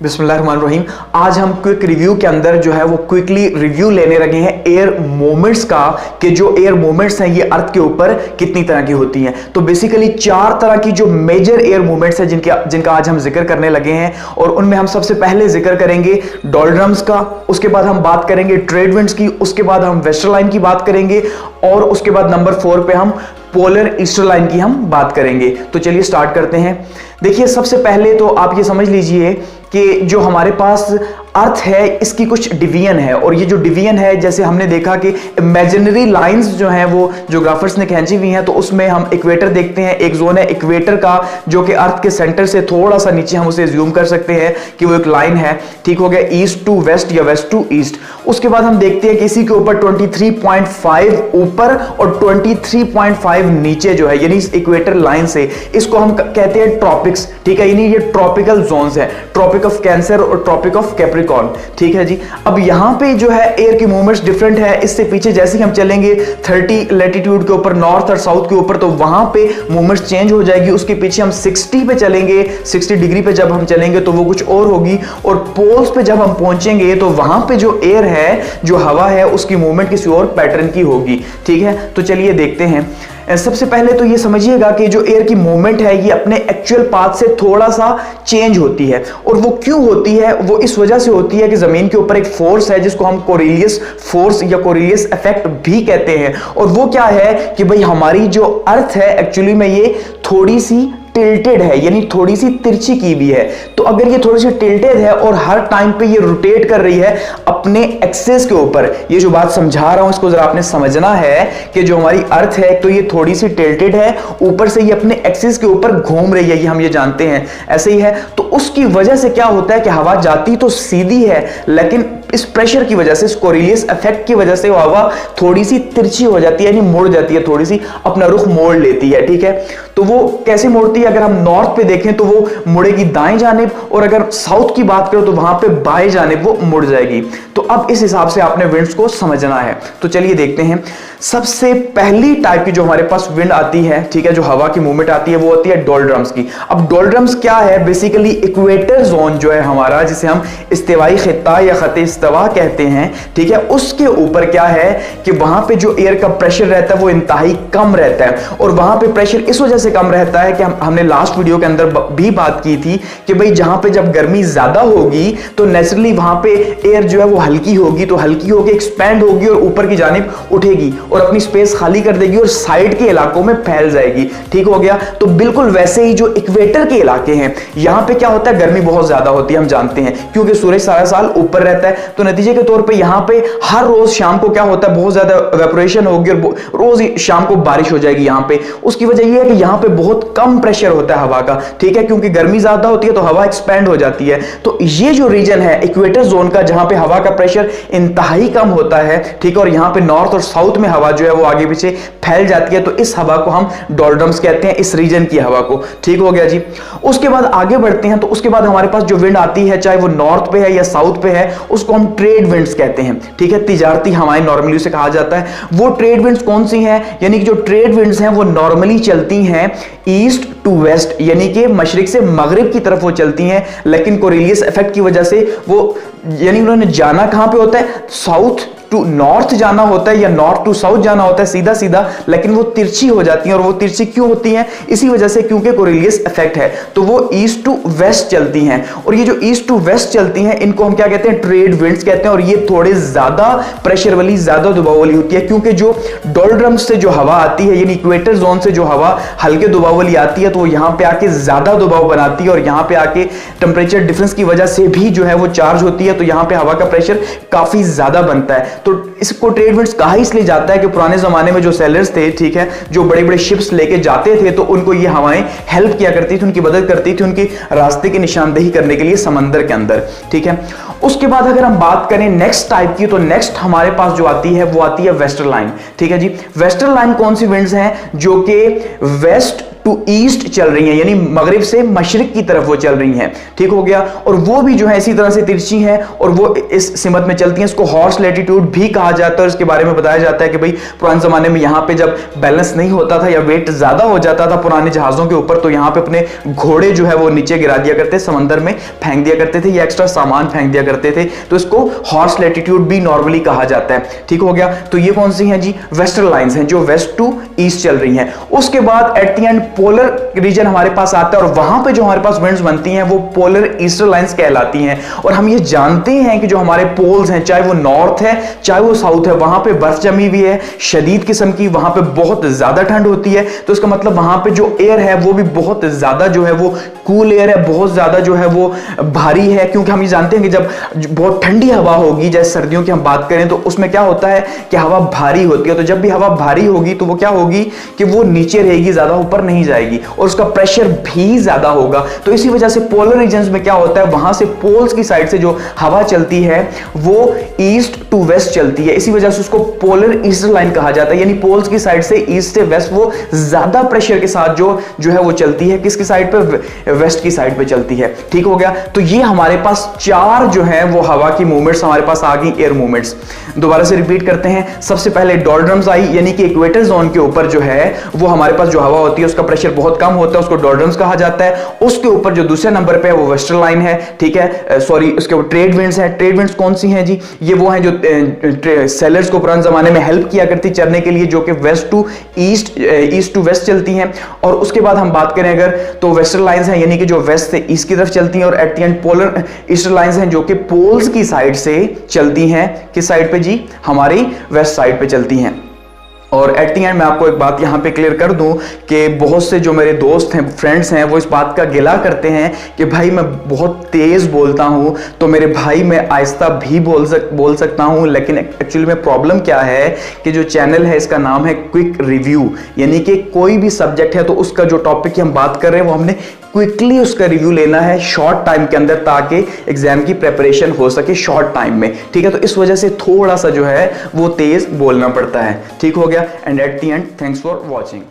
बिस्मिल्लाहिर्रहमानिर्रहीम। आज हम क्विक रिव्यू के अंदर जो है वो क्विकली रिव्यू लेने लगे हैं एयर मोमेंट्स का, कि जो एयर मोमेंट्स हैं ये अर्थ के ऊपर कितनी तरह की होती हैं। तो बेसिकली 4 तरह की जो मेजर एयर मोमेंट्स हैं जिनका आज हम जिक्र करने लगे हैं, और उनमें हम सबसे पहले जिक्र करेंगे डोल्ड्रम्स का, उसके बाद हम बात करेंगे ट्रेड विंड्स की, उसके बाद हम वेस्टरलाइन की बात करेंगे, और उसके बाद नंबर 4 पे हम पोलर ईस्टरलाइन की हम बात करेंगे। तो चलिए स्टार्ट करते हैं। देखिए, सबसे पहले तो आप ये समझ लीजिए कि जो हमारे पास अर्थ है इसकी कुछ डिवीजन है, और ये जो डिवीजन है जैसे हमने देखा कि इमेजिनरी लाइंस जो हैं वो जोग्राफर्स ने खींची हुई हैं, तो उसमें हम इक्वेटर देखते हैं, एक जोन है इक्वेटर का जो कि अर्थ के सेंटर से थोड़ा सा नीचे हम उसे ज्यूम कर सकते हैं कि वो एक लाइन है, ठीक हो गया, ईस्ट टू वेस्ट या वेस्ट टू ईस्ट। उसके बाद हम देखते हैं कि इसी के ऊपर 23.5 ऊपर और 23.5 नीचे जो है, यानी इस इक्वेटर लाइन से, इसको हम कहते हैं ट्रॉपिक्स, ठीक है, यानी ये ट्रॉपिकल जोन्स है, ट्रॉपिक ऑफ कैंसर और ट्रॉपिक ऑफ कैप्रिकॉर्न, ठीक है जी। अब यहां पे जो है एयर की मूवमेंट्स डिफरेंट है, इससे पीछे जैसे ही हम चलेंगे 30 लैटिट्यूड के ऊपर, नॉर्थ और साउथ के ऊपर, तो वहां पे मूवमेंट्स चेंज हो जाएगी। उसके पीछे हम 60 पे चलेंगे, 60 डिग्री पे जब हम चलेंगे तो वो कुछ और होगी, और पोल्स पे जब हम पहुंचेंगे तो वहां पे जो एयर है, जो हवा है, उसकी मूवमेंट किसी और पैटर्न की होगी, ठीक है। तो चलिए देखते हैं। सबसे पहले तो ये समझिएगा कि जो एयर की मूवमेंट है ये अपने एक्चुअल पाथ से थोड़ा सा चेंज होती है, और वो क्यों होती है? वो इस वजह से होती है कि जमीन के ऊपर एक फोर्स है जिसको हम कोरिलियस फोर्स या कोरिलियस इफेक्ट भी कहते हैं। और वो क्या है कि भाई हमारी जो अर्थ है एक्चुअली में ये थोड़ी सी टिल्टेड है, यानी थोड़ी सी तिरछी की भी है। तो अगर ये थोड़ी सी टिल्टेड है और हर टाइम पे ये रोटेट कर रही है अपने एक्सेस के ऊपर, ये जो बात समझा रहा हूं इसको जरा आपने समझना है कि जो हमारी अर्थ है तो ये थोड़ी सी टिल्टेड है, ऊपर से ये अपने एक्सेस के ऊपर घूम रही है, ये हम ये जानते हैं, ऐसे ही है। तो उसकी वजह से क्या होता है कि हवा जाती तो सीधी है, लेकिन इस प्रेशर की वजह से, इस कोरिलियस इफेक्ट की वजह से वो हवा थोड़ी सी तिरछी हो जाती है, यानी मुड़ जाती है, थोड़ी सी अपना रुख मोड़ लेती है, ठीक है। तो वो कैसे मोड़ती है? अगर हम नॉर्थ पे देखें तो वो मुड़ेगी दाएं जानिब, और अगर साउथ की बात करें तो वहां पे बाएं जानिब वो मुड़ जाएगी। तो अब इस हिसाब से आपने विंड्स को समझना है। तो चलिए देखते हैं। सबसे पहली टाइप की जो हमारे पास विंड आती है, ठीक है, जो हवा की मूवमेंट आती है, वो होती है डोल्ड्रम्स की। अब डोल्ड्रम्स क्या है? बेसिकली इक्वेटर जोन जो है हमारा, जिसे हम इस्तिवाई खित्ता या खते इस्तिवा कहते हैं, ठीक है, उसके ऊपर क्या है कि वहां पे जो एयर का प्रेशर रहता है वो इंतहाई कम रहता है। और वहां पे प्रेशर इस वजह से कम रहता है कि हमने लास्ट वीडियो के अंदर भी बात की थी कि भाई जहां पे जब गर्मी ज्यादा होगी तो नेचुरली वहां पे एयर जो है वो हल्की होगी, तो हल्की होगी एक्सपैंड होगी और ऊपर की जानिब उठेगी और अपनी स्पेस खाली कर देगी और साइड के इलाकों में फैल जाएगी, ठीक हो गया। तो बिल्कुल वैसे ही जो इक्वेटर के इलाके हैं, यहां पे क्या होता है, गर्मी बहुत ज्यादा होती है, हम जानते हैं, क्योंकि सूरज सारा साल ऊपर रहता है। तो नतीजे के तौर पे यहां पे हर रोज शाम को क्या होता है, बहुत ज्यादा इवेपोरेशन होगी और रोज ही शाम को बारिश हो जाएगी यहां पे। उसकी वजह यह है कि यहां पे बहुत कम प्रेशर होता है हवा का, ठीक है, क्योंकि गर्मी ज्यादा होती है तो हवा एक्सपैंड हो जाती है। तो ये जो रीजन है इक्वेटर जोन का, जहां पे हवा का प्रेशर इंतहाई कम होता है, ठीक है, और यहां पे नॉर्थ और साउथ में हवा जो है वो आगे पीछे फैल जाती है, तो इस हवा को हम डोल्ड्रम्स कहते हैं, इस रीजन की हवा को, ठीक हो गया जी। उसके बाद आगे बढ़ते हैं। तो उसके बाद हमारे पास जो विंड आती है, चाहे वो नॉर्थ पे है या साउथ पे है, उसको हम ट्रेड विंड्स कहते हैं, ठीक है, तिजारती हवाएं नॉर्मली उसे कहा जाता है। वो ट्रेड विंड्स कौन सी हैं? यानी कि जो ट्रेड विंड्स हैं वो नॉर्मली चलती हैं ईस्ट टू वेस्ट, यानी कि मशरिक से मगरिब की तरफ वो चलती हैं, लेकिन कोरिलियस इफेक्ट की वजह से वो, यानी उन्होंने जाना कहां पे होता है, साउथ टू नॉर्थ जाना होता है या नॉर्थ टू साउथ जाना होता है, सीधा सीधा, लेकिन वो तिरछी हो जाती हैं। और वो तिरछी क्यों होती हैं? इसी वजह से, क्योंकि कोरिलियस इफेक्ट है, तो वो ईस्ट टू वेस्ट चलती हैं। और ये जो ईस्ट टू वेस्ट चलती हैं, इनको हम क्या कहते हैं, ट्रेड विंड्स कहते हैं। और ये थोड़े ज्यादा प्रेशर वाली, ज्यादा दबाव वाली होती है, क्योंकि जो डोल्ड्रम्स से जो हवा आती है, यानी इक्वेटर जोन से जो हवा हल्के दबाव वाली आती है, तो वो यहां पे आके ज्यादा दबाव बनाती है, और यहां पे आके टेम्परेचर डिफरेंस की वजह से भी जो है वो चार्ज होती है, तो यहां पे हवा का प्रेशर काफी ज्यादा बनता है। तो इसको ट्रेड विंड्स कहा इसलिए जाता है कि पुराने जमाने में जो सेलर्स थे, ठीक है, जो बड़े बड़े शिप्स लेके जाते थे, तो उनको ये हवाएं हेल्प किया करती थी, उनकी मदद करती थी, उनकी रास्ते की निशानदेही करने के लिए समंदर के अंदर, ठीक है। उसके बाद अगर हम बात करें नेक्स्ट टाइप की, तो नेक्स्ट हमारे पास जो आती है वो आती है वेस्टरलाइन, ठीक है जी। वेस्टरलाइन कौन सी विंड्स हैं? जो कि वेस्ट टू ईस्ट चल रही हैं, यानी मगरिब से मशरिक की तरफ वो चल रही हैं, ठीक हो गया। और वो भी जो है इसी तरह से तिरछी हैं और वो इस सिमत में चलती हैं। इसको हॉर्स लैटिट्यूड भी कहा जाता है। इसके बारे में बताया जाता है कि भाई पुराने जमाने में यहां पे जब बैलेंस नहीं होता था या वेट ज्यादा हो जाता था पुराने जहाजों के ऊपर, तो यहां पे अपने घोड़े जो है वो नीचे गिरा दिया करते, समंदर में फेंक दिया करते थे या एक्स्ट्रा सामान फेंक दिया करते थे, तो इसको हॉर्स लैटिट्यूड भी नॉर्मली कहा जाता है, ठीक हो गया। तो ये कौन सी हैं जी? वेस्टर्न लाइंस हैं जो वेस्ट टू ईस्ट चल रही हैं। उसके बाद at the end polar region हमारे पास आता है और वहां पे जो हमारे पास विंड्स बनती हैं वो पोलर ईस्टर्न लाइंस कहलाती हैं। और हम ये जानते हैं कि जो हमारे पोल्स हैं, चाहे वो नॉर्थ है चाहे वो साउथ है, वहां पे बर्फ जमी हुई है शदीद किस्म की, वहां पे बहुत ज्यादा ठंड होती है। तो इसका मतलब वहां पे जो एयर है वो भी बहुत ज्यादा जो है वो कूल एयर है, बहुत ज्यादा जो है वो भारी है, क्योंकि हम ये जानते हैं कि जब बहुत ठंडी हवा होगी, जैसे सर्दियों की हम बात करें तो उसमें क्या होता है कि हवा भारी होती है। तो जब भी हवा भारी होगी तो वो क्या होगी कि वो नीचे रहेगी, ज्यादा ऊपर नहीं जाएगी और उसका प्रेशर भी ज्यादा होगा। तो इसी वजह से पोलर रीजन्स में क्या होता है, वहां से पोल्स की साइड से जो हवा चलती है वो ईस्ट टू वेस्ट चलती है, इसी वजह से उसको पोलर ईस्टर्न लाइन कहा जाता है। यानी पोल्स की साइड से ईस्ट से वेस्ट वो ज्यादा प्रेशर के साथ जो है वो चलती है, किसकी साइड पे? वेस्ट की साइड पे चलती है, ठीक हो गया। तो ये हमारे पास चार जो है वो हवा की मूवमेंट्स हमारे पास आ गई, एयर मूवमेंट्स। दोबारा से रिपीट करते हैं। सबसे पहले डोल्ड्रम्स आई, यानी कि इक्वेटर जोन के ऊपर जो है वो हमारे पास जो हवा होती है उसका प्रेशर बहुत कम होता है, उसको डोल्ड्रम्स कहा जाता है। उसके ऊपर जो दूसरे नंबर पे है वो वेस्टर्न लाइन है, ठीक है, सॉरी उसके ऊपर ट्रेड विंड्स है। ट्रेड विंड्स कौन सी हैं जी? ये वो हैं जो सेलर्स को पुराने जमाने में हेल्प किया करती चलने के लिए, जो कि west to east, east to west चलती हैं। और उसके बाद हम बात करें अगर तो वेस्टर्न लाइंस हैं, यानी कि जो वेस्ट से ईस्ट की तरफ चलती हैं। और at the end polar eastern lines हैं जो कि पोल्स की साइड से चलती हैं, किस साइड पे जी? हमारी वेस्ट साइड पे चलती हैं। और एट द एंड मैं आपको एक बात यहां पे क्लियर कर दूं कि बहुत से जो मेरे दोस्त हैं, फ्रेंड्स हैं, वो इस बात का गिला करते हैं कि भाई मैं बहुत तेज बोलता हूं, तो मेरे भाई मैं आहिस्ता भी बोल सकता हूं। लेकिन एक्चुअली में प्रॉब्लम क्या है कि जो चैनल है इसका नाम है क्विक रिव्यू, यानी कि कोई भी सब्जेक्ट है तो उसका जो टॉपिक की हम बात कर रहे हैं वो हमने क्विकली उसका रिव्यू लेना है शॉर्ट टाइम के अंदर, ताकि एग्जाम की प्रिपरेशन हो सके शॉर्ट टाइम में, ठीक है। तो इस वजह से थोड़ा सा जो है वो तेज बोलना पड़ता है, ठीक हो गया। And at the end thanks for watching.